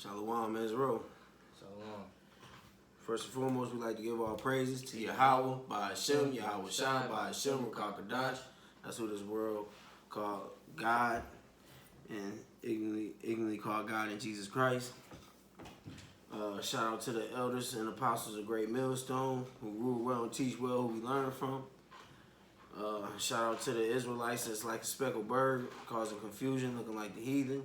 Shalom, Israel. Shalom. First and foremost, we like to give all praises to Yahweh, by Hashem, Yahweh Shai, by Hashem, Rakakadash. That's who this world called God, and ignorantly called God in Jesus Christ. Shout out to the elders and apostles of Great Millstone, who rule well and teach well, who we learn from. Shout out to the Israelites that's like a speckled bird, causing confusion, looking like the heathen.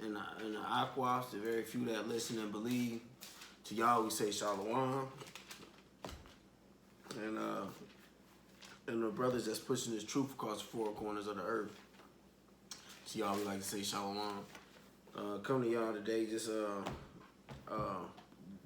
And the Aquas, the very few that listen and believe. To y'all, we say Shalom. And the brothers that's pushing this truth across the four corners of the earth. To y'all, we like to say Shalom. Come to y'all today, just do a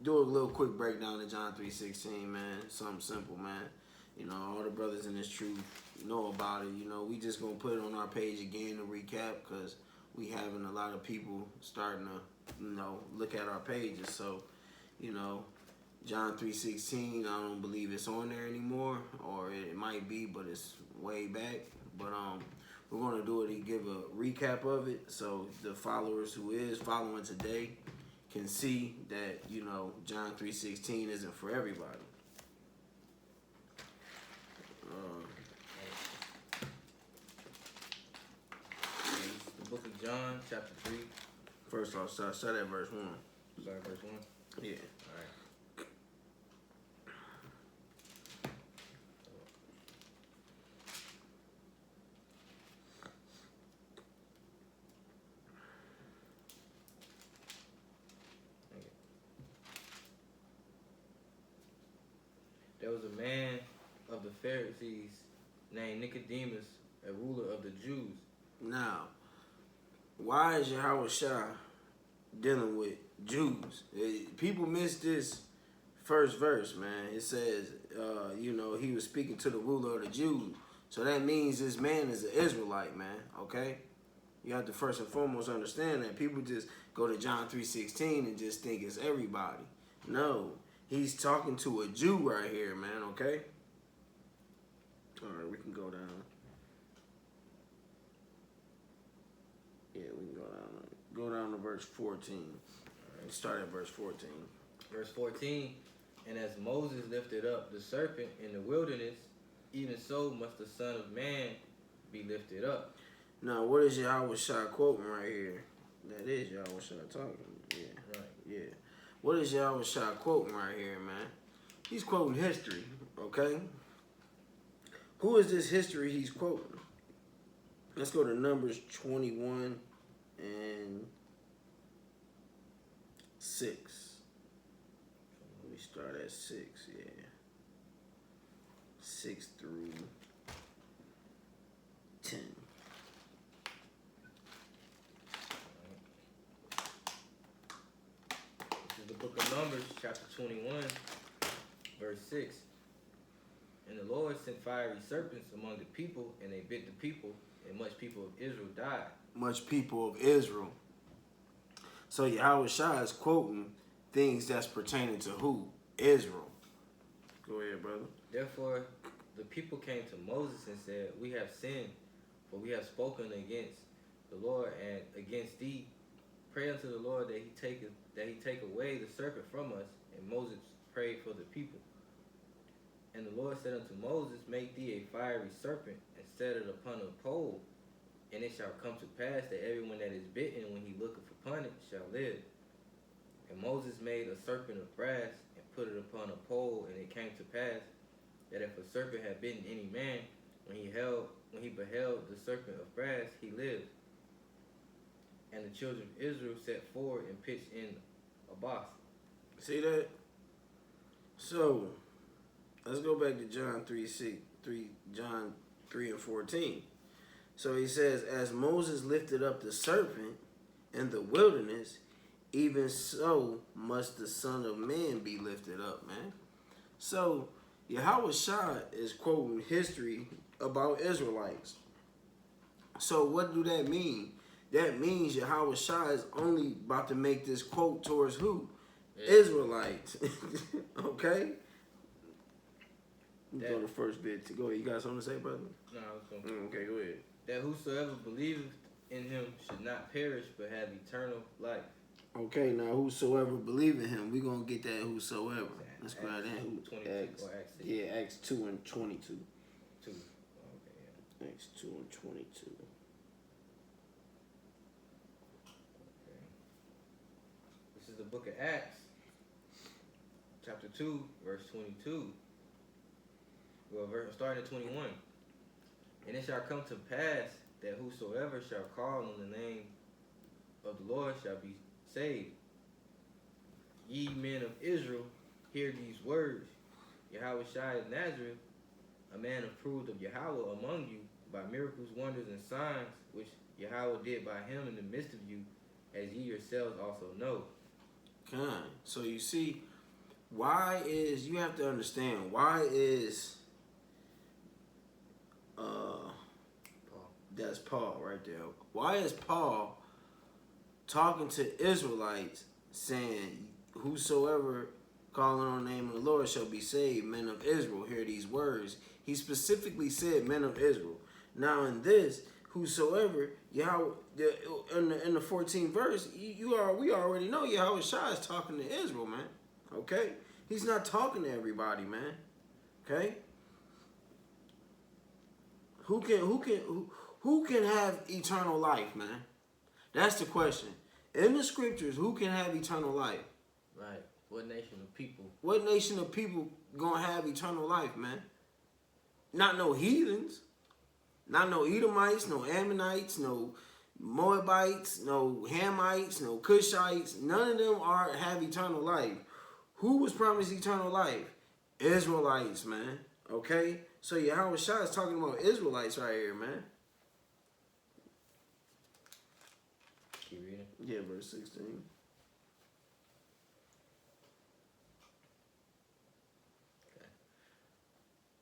little quick breakdown of John 3:16, man. Something simple, man. You know, all the brothers in this truth know about it. You know, we just gonna put it on our page again to recap, because we having a lot of people starting to, you know, look at our pages. So, you know, John 3:16, I don't believe it's on there anymore, or it might be, but it's way back. But we're gonna do it and give a recap of it, so the followers who is following today can see that, you know, John 3:16 isn't for everybody. The book of John, chapter 3. First off, start at verse 1. Sorry, verse 1? Yeah. Alright. There was a man of the Pharisees named Nicodemus, a ruler of the Jews. Now, why is Yahweh Shai dealing with Jews? People miss this first verse, man. It says, you know, he was speaking to the ruler of the Jews. So that means this man is an Israelite, man, okay? You have to first and foremost understand that. People just go to John 3:16 and just think it's everybody. No, he's talking to a Jew right here, man, okay? All right, we can go down. Yeah, we can go down. Go down to verse 14. All right, start at verse 14. Verse 14, and as Moses lifted up the serpent in the wilderness, even so must the Son of Man be lifted up. Now, what is Yahweh Shai quoting right here? That is Yahweh Shai talking. Yeah. Right. Yeah. What is Yahweh Shai quoting right here, man? He's quoting history, okay? Who is this history he's quoting? Let's go to Numbers 21 and 6. Let me start at 6, yeah. 6 through 10. This is the book of Numbers, chapter 21, verse 6. And the Lord sent fiery serpents among the people, and they bit the people, and much people of Israel died. Much people of Israel. So Yahweh Shai is quoting things that's pertaining to who? Israel. Go ahead, brother. Therefore, the people came to Moses and said, We have sinned, for we have spoken against the Lord and against thee. Pray unto the Lord that he take away the serpent from us. And Moses prayed for the people. And the Lord said unto Moses, Make thee a fiery serpent, and set it upon a pole. And it shall come to pass that everyone that is bitten, when he looketh upon it, shall live. And Moses made a serpent of brass, and put it upon a pole. And it came to pass that if a serpent had bitten any man, when he beheld the serpent of brass, he lived. And the children of Israel set forward and pitched in a box. See that? So let's go back to John 3 and 14. So he says, as Moses lifted up the serpent in the wilderness, even so must the Son of Man be lifted up, man. So Yahweh Shai is quoting history about Israelites. So what do that mean? That means Yahweh Shai is only about to make this quote towards who? Yeah. Israelites. Okay? Go to the first bit. Go ahead. You got something to say, brother? No, I was going to. Okay, go ahead. That whosoever believeth in him should not perish but have eternal life. Okay, now whosoever believe in him, we gonna get that whosoever. Let's go ahead and 22 Acts. or Acts 6? Yeah, Acts 2 and 22. 2. Okay, yeah. Acts 2 and 22. Okay. This is the book of Acts, chapter 2, verse 22. Well, starting at 21. And it shall come to pass that whosoever shall call on the name of the Lord shall be saved. Ye men of Israel, hear these words. Yahweh Shai of Nazareth, a man approved of Yahweh among you by miracles, wonders, and signs, which Yahweh did by him in the midst of you, as ye yourselves also know. Kind. So you see, you have to understand, why is Paul. That's Paul right there. Why is Paul talking to Israelites saying, whosoever calling on the name of the Lord shall be saved, men of Israel, hear these words? He specifically said men of Israel. Now in this, whosoever, Yahweh, in the 14th verse, we already know Yahweh Shai is talking to Israel, man. Okay? He's not talking to everybody, man. Okay? Who can have eternal life, man? That's the question. In the scriptures, who can have eternal life? Right. What nation of people? What nation of people gonna have eternal life, man? Not no heathens. Not no Edomites, no Ammonites, no Moabites, no Hamites, no Cushites. None of them have eternal life. Who was promised eternal life? Israelites, man. Okay? So Yahweh Shai is talking about Israelites right here, man. Keep reading. Yeah, verse 16.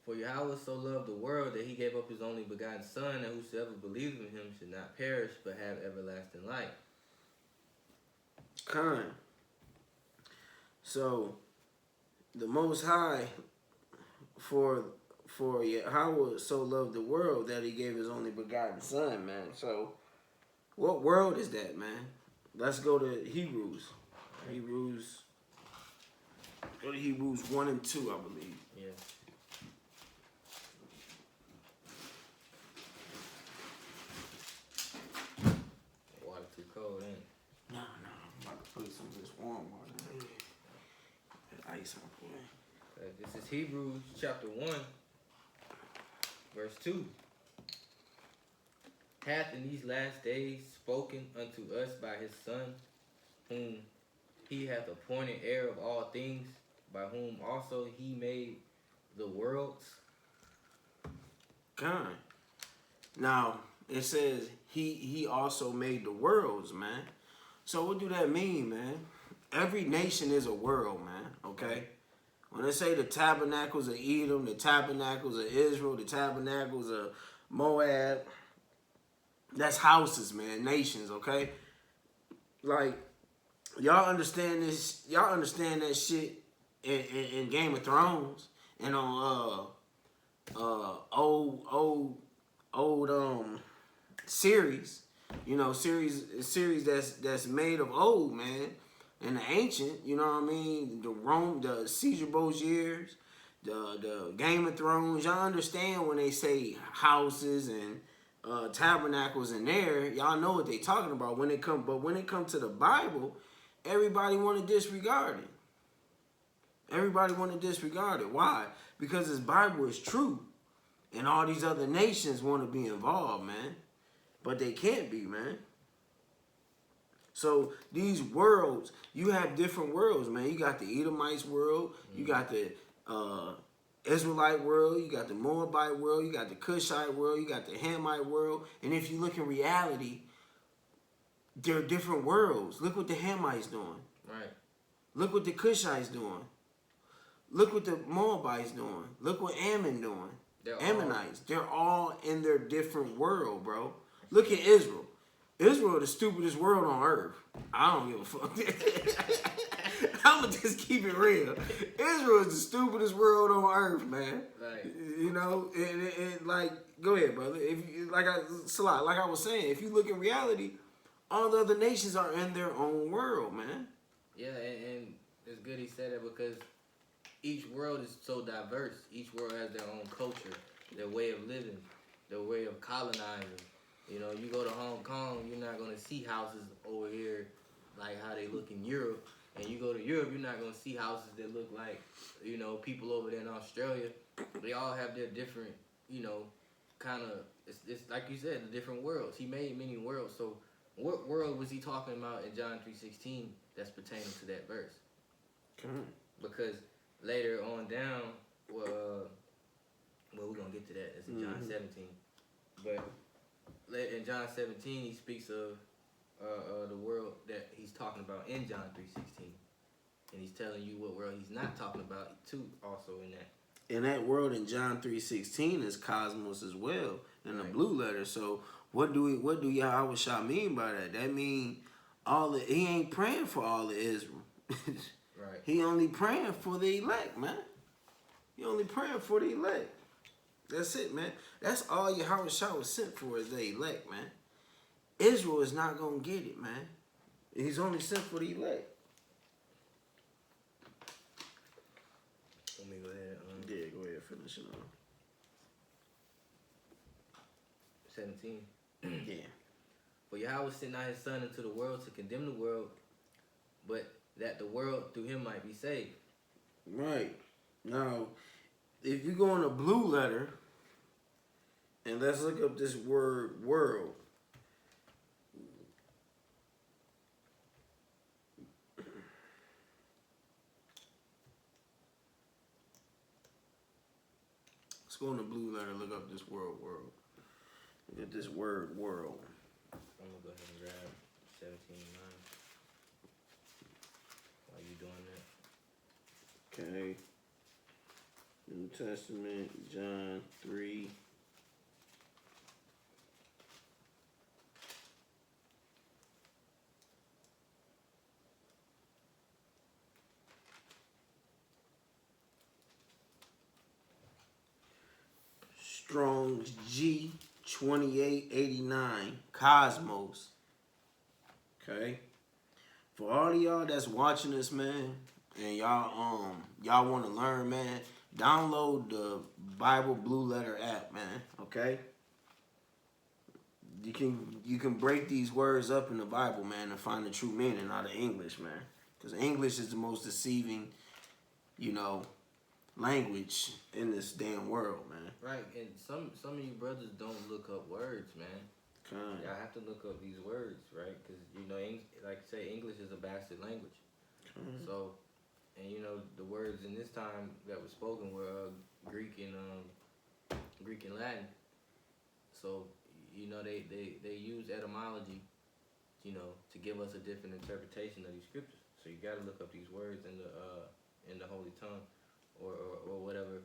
For Yahweh so loved the world that he gave up his only begotten Son, that whosoever believes in him should not perish but have everlasting life. Kind. So, the Most High, for Yahweh so loved the world that he gave his only begotten Son, man. So, what world is that, man? Let's go to Hebrews. Go to Hebrews 1 and 2, I believe. Yeah. Water too cold, ain't it? No, I'm about to put some of this warm water in. That ice on for me. This is Hebrews chapter 1, verse 2. Hath in these last days spoken unto us by his Son, whom he hath appointed heir of all things, by whom also he made the worlds. Kind. Now, it says he also made the worlds, man. So what do that mean, man? Every nation is a world, man, okay? When they say the tabernacles of Edom, the tabernacles of Israel, the tabernacles of Moab, that's houses, man, nations, okay? Like, y'all understand this, y'all understand that shit in Game of Thrones and on old series, you know, series that's made of old, man, and the ancient, you know what I mean? The Caesar Borgiers, the Game of Thrones. Y'all understand when they say houses and tabernacles in there, y'all know what they talking about. When it come to the Bible, everybody want to disregard it. Everybody want to disregard it. Why? Because this Bible is true. And all these other nations want to be involved, man. But they can't be, man. So these worlds, you have different worlds, man. You got the Edomites world. You got the Israelite world. You got the Moabite world. You got the Cushite world. You got the Hamite world. And if you look in reality, they're different worlds. Look what the Hamites doing. Right. Look what the Cushites doing. Look what the Moabites doing. Look what Ammon doing. Ammonites. They're all in their different world, bro. Look at Israel. Israel is the stupidest world on earth. I don't give a fuck. I'ma just keep it real. Israel is the stupidest world on earth, man. Right. You know, and like, go ahead, brother. If you, like I was saying, if you look in reality, all the other nations are in their own world, man. Yeah, and it's good he said that because each world is so diverse. Each world has their own culture, their way of living, their way of colonizing. You know, you go to Hong Kong, you're not gonna see houses over here like how they look in Europe. And you go to Europe, you're not gonna see houses that look like, you know, people over there in Australia. They all have their different, you know, kind of. It's like you said, the different worlds. He made many worlds. So, what world was he talking about in John 3:16 that's pertaining to that verse? Because later on down, well, we're gonna get to that. It's in John 17, but in John 17 he speaks of the world that he's talking about in John 3:16, and he's telling you what world he's not talking about too. Also in that. And that world in John 3:16 is cosmos as well in the Right. blue letter. So what do Yahweh Shah mean by that? That mean he ain't praying for all of Israel. Right. He only praying for the elect, man. He only praying for the elect. That's it, man. That's all Yahweh Shah was sent for is the elect, man. Israel is not gonna get it, man. He's only sent for the elect. Let me go ahead. Yeah, go ahead, finish it off. 17. Yeah. For Yahweh sent not his son into the world to condemn the world, but that the world through him might be saved. Right. Now, if you go in the blue letter, and let's look up this word world. Let's go in the blue letter, look up this word world. Look at this word world. I'm gonna go ahead and grab 17:9 while you doing that. Okay. New Testament, John 3. Strong's G 2889 Cosmos. Okay. For all of y'all that's watching this, man, and y'all want to learn, man, download the Bible Blue Letter app, man. Okay. You can break these words up in the Bible, man, and find the true meaning out of English, man. Because English is the most deceiving, you know, language in this damn world, man. Right, and some of you brothers don't look up words, man. Kind. Y'all have to look up these words, right? Because you know, like I say, English is a bastard language. So, and you know, the words in this time that were spoken were Greek and Latin. So, you know, they use etymology, you know, to give us a different interpretation of these scriptures. So you got to look up these words in the Holy Tongue, or whatever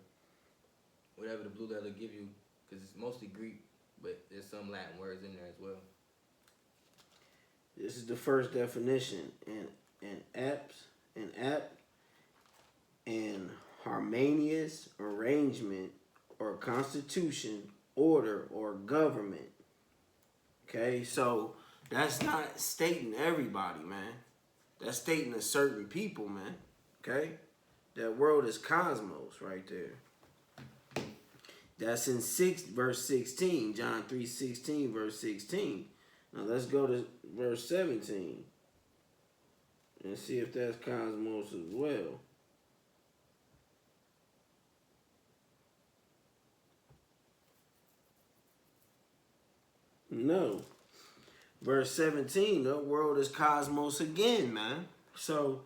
the blue letter give you, because it's mostly Greek, but there's some Latin words in there as well. This is the first definition. An apt and harmonious arrangement or constitution, order, or government. Okay, so that's not stating everybody, man. That's stating a certain people, man. Okay? That world is cosmos right there. That's in verse 16. John 3:16, verse 16. Now let's go to verse 17 and see if that's cosmos as well. No. Verse 17, the world is cosmos again, man. So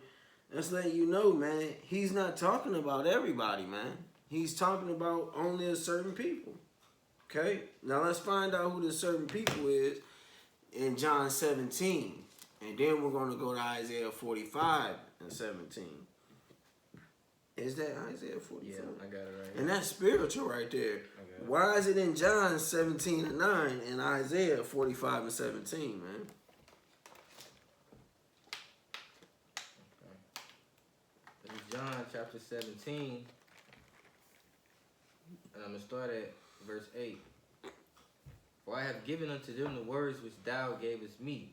that's letting you know, man, he's not talking about everybody, man. He's talking about only a certain people. Okay? Now let's find out who the certain people is in John 17. And then we're going to go to Isaiah 45 and 17. Is that Isaiah 45? Yeah, I got it right. And that's spiritual right there. Why is it in John 17 and 9 and Isaiah 45 and 17, man? John chapter 17, and I'm going to start at verse 8. For I have given unto them the words which thou gavest me,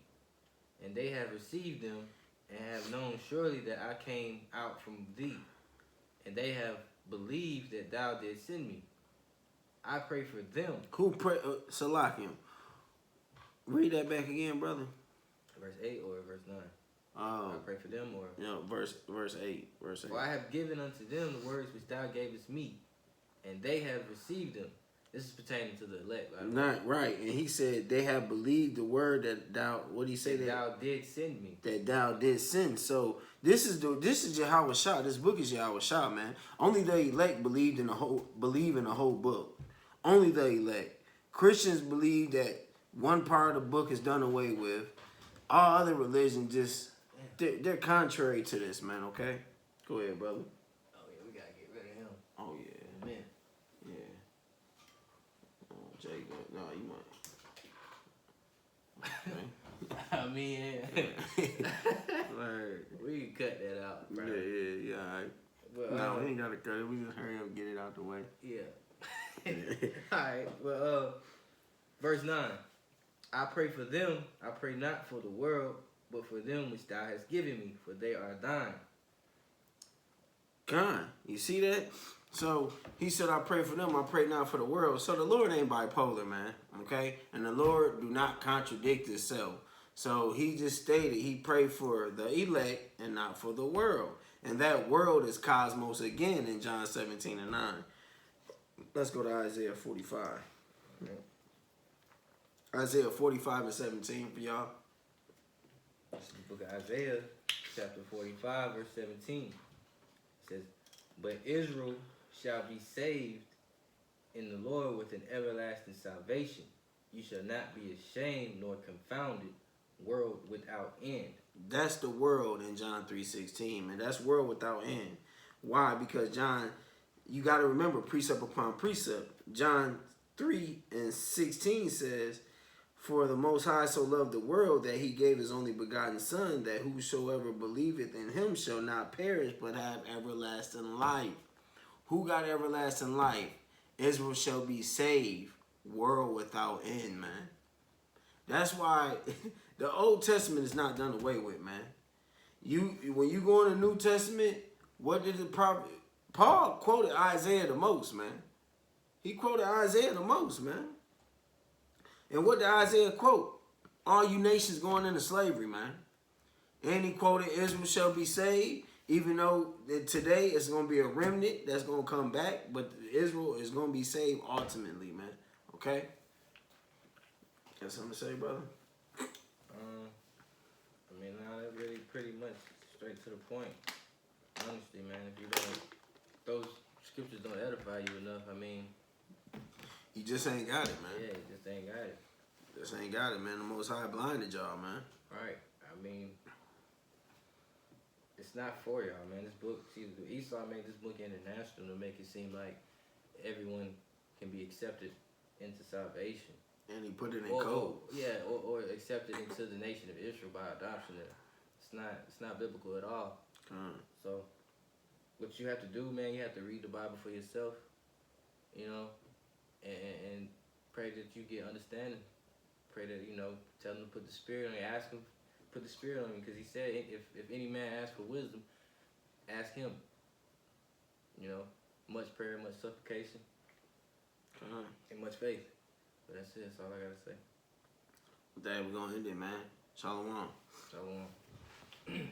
and they have received them, and have known surely that I came out from thee, and they have believed that thou didst send me. I pray for them. Who pray? Salakim. Read that back again, brother. Verse 8 or verse 9? I pray for them, or verse 8. Verse 8. For I have given unto them the words which thou gavest me, and they have received them. This is pertaining to the elect. Not right. And he said they have believed the word that thou. What did he say? That thou did send me. That thou did send. So this is Yahweh Shah. This book is Yahweh Shah, man. Only the elect believe in the whole book. Only the elect. Christians believe that one part of the book is done away with. All other religions just they're contrary to this, man. Okay, go ahead, brother. Oh yeah, we gotta get rid of him. Oh yeah, man. Yeah. Oh, Jacob, no, you might. Okay. I mean, Word. we can cut that out, bro. Yeah. All right. But, No, we ain't gotta cut it. We just hurry up and get it out the way. Yeah. Alright, well, verse 9. I pray for them, I pray not for the world, but for them which thou hast given me, for they are thine. God, you see that? So he said, I pray for them, I pray not for the world. So the Lord ain't bipolar, man. Okay? And the Lord do not contradict himself. So he just stated he prayed for the elect and not for the world. And that world is cosmos again in John 17 and 9. Let's go to Isaiah 45. Isaiah 45 and 17 for y'all. This is the book of Isaiah, chapter 45, verse 17. It says, But Israel shall be saved in the Lord with an everlasting salvation. You shall not be ashamed nor confounded, world without end. That's the world in John 3:16, man. That's world without end. Why? Because John, you got to remember precept upon precept. John 3:16 says, For the Most High so loved the world that he gave his only begotten Son, that whosoever believeth in him shall not perish, but have everlasting life. Who got everlasting life? Israel shall be saved, world without end, man. That's why the Old Testament is not done away with, man. When you go in the New Testament, what did the prophet Paul quoted Isaiah the most, man? He quoted Isaiah the most, man. And what did Isaiah quote? All you nations going into slavery, man. And he quoted Israel shall be saved, even though today it's going to be a remnant that's going to come back, but Israel is going to be saved ultimately, man. Okay? Got something to say, brother? I mean, now that's really pretty much straight to the point. Honestly, man, if you don't, those scriptures don't edify you enough, I mean, you just ain't got it, man. yeah, you just ain't got it. Just ain't got it, man. The Most High blinded y'all, man. Right. I mean, it's not for y'all, man. This book, see, Esau made this book international to make it seem like everyone can be accepted into salvation. And he put it in code. Or accepted into the nation of Israel by adoption. It's not biblical at all. So, what you have to do, man, you have to read the Bible for yourself, you know, and pray that you get understanding. Pray that, you know, tell him to put the Spirit on you. Ask him, put the Spirit on you, because he said, if any man asks for wisdom, ask him. You know, much prayer, much supplication, and much faith. But that's it. That's all I gotta say. With that, we're gonna end it, man. Shalom. Shalom.